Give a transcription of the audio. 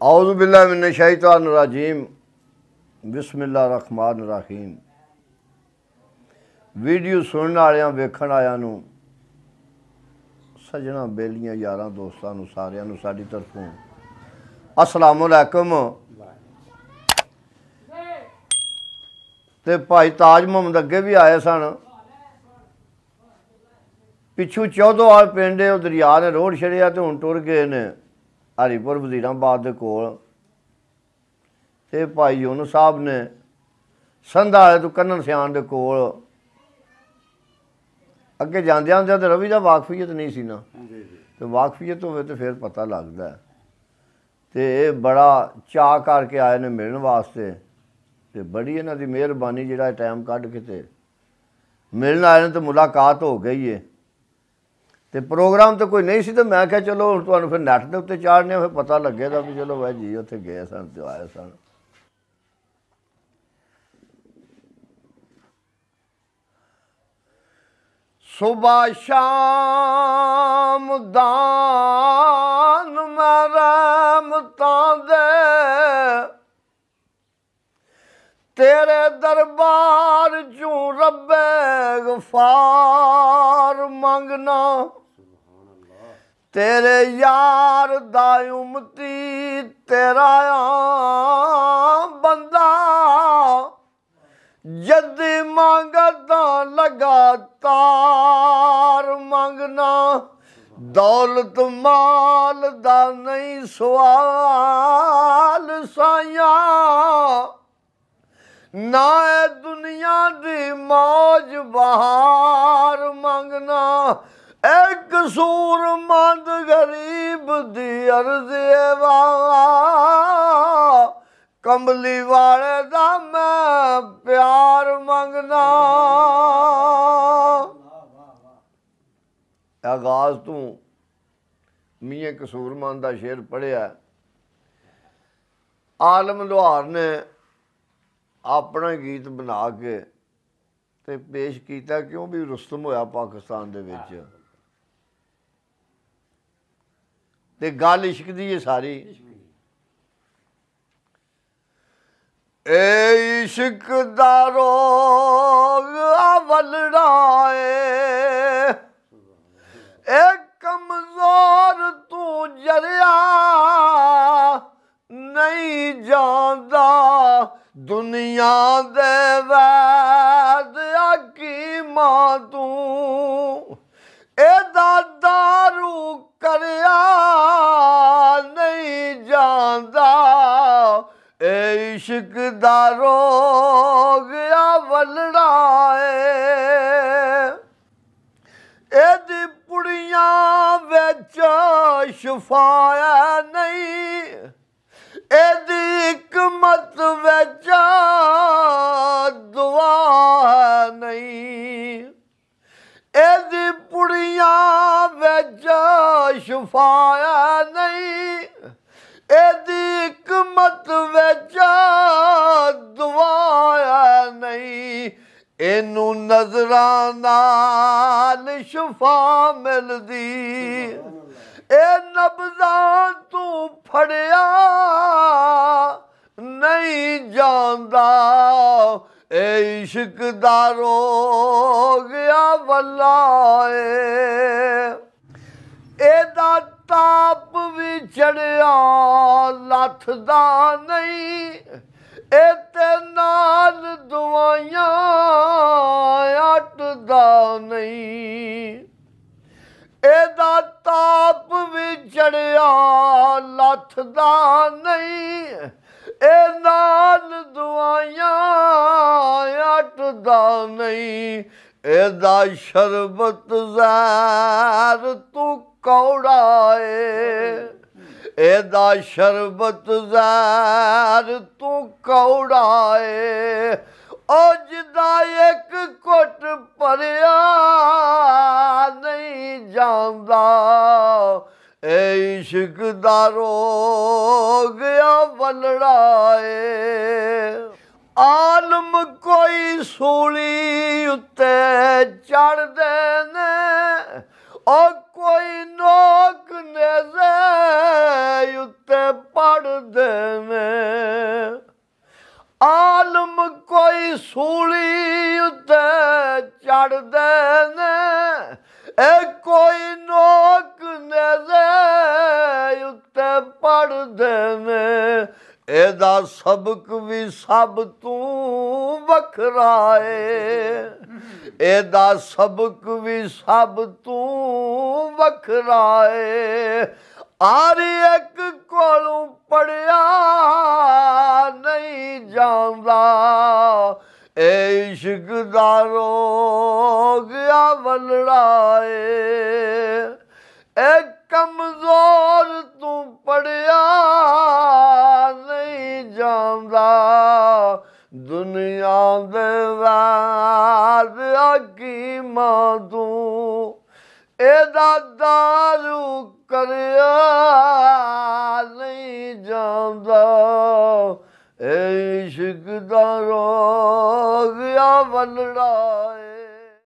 औज़ु बिल्लाहि मिनश शैतानिर रजीम बिस्मिल्लाहिर रहमानिर रहीम। वीडियो सुनने वालियां वेखण वालियां नूं सजना बेलियां यारां दोस्तां नूं सारियां नूं साडी तरफों अस्सलामु अलैकुम। ते भाई ताज मुहम्मद अगे भी आए सन। पिछू चौधोवाल पिंड है, दरिया ने रोड छड़िया तो हुण टुर गए ने हरीपुर वजीराबाद के कोल। ते भाई यूनुस साहब ने संधा वाले तो कन्नन सियाण के कोल अगे जांदे आंदे तो रवि का वाकफीयत नहीं सी ना, तो वाकफीयत होवे तो फिर पता लगता है। तो बड़ा चाह करके आए ने मिलने वास्ते, तो बड़ी इन्हां दी मेहरबानी जिहड़ा टाइम कढ के ते मिलने आए ने, तो मुलाकात हो गई है। तो प्रोग्राम तो कोई नहीं सी, तो मैं क्या चलो हुण तुहानूं फिर नैट के उत्ते चाढ़ने फिर पता लगेगा भी चलो भाई जी उत्थे गए सन तो आए सन। सुबह शाम दान मैं रहमतां दे तेरे दरबार चूं रब्बे गफार मंगना। तेरे यार दा उम्मती तेरा बंदा जद्दी मंगदा लगातार मंगना। दौलत माल दा नहीं सवाल साया, ना है दुनिया दी मौज बहार मंगना। एक सूरमंद गरीब दी अर्ज़े वा कमली वाले दा मैं प्यार मंगना। आगाज तू मियां कसूरमंद का शेर पढ़िया। आलम लोहार ने अपना गीत बना के ते पेश किया, क्यों भी रुस्तम होया पाकिस्तान दे विच। ते गल इश्क दी है सारी। ए इश्क दा रोग अवलड़ा ए कमजोर तू जरिया नहीं जांदा। दुनिया दे वैद हकीमा तू एदा दारू करया नहीं जांदा। ए इश्क दा रोग अवलड़ा एदी पुड़ियां विच शफाया नहीं। एदी हिकमत विच दुआ नहीं। एदी पुड़ियां विच शफाया नहीं। एदी हिकमत विच दुआया नहीं। इनू नजरां नाल शफा मिलदी। ए नब्ज़ां तू फड़िया नहीं जांदा। ए इश्क दा रोग अवला एदा ताप भी चढ़िया लथदा नहीं। एते नाल दुआइयां अटदा नहीं। एदा ताप भी चढ़िया लथदा नहीं। ए नाल दुआइयां अटदा नहीं। एदा शरबत ज़हर तू कौड़ा एदा शरबत ज़हर तू कौड़ा ओ जिदा एक घुट भरिया नहीं जांदा। ए इश्क दा रोग अवलड़ा आलम कोई सूली उत्ते चढ़दे ने ओ कोई नोक नेज़े उत्ते पढ़दे ने आलम कोई सूली उत्ते चढ़दे ने कोई नोक नेज़े उत्ते पढ़दे ने एदा सबक भी सब तू वखरा है एदा सबक भी सब तू वखरा है हर एक कोलों पढ़िया नहीं जांदा ए इश्क दा रोग आ वलड़ा ए कमजोर तू पढ़िया नहीं जांदा दुनिया दे वाद हकीमां तू एदा दारू करिया नहीं जांदा ए इश्क दा रोग आ वलड़ा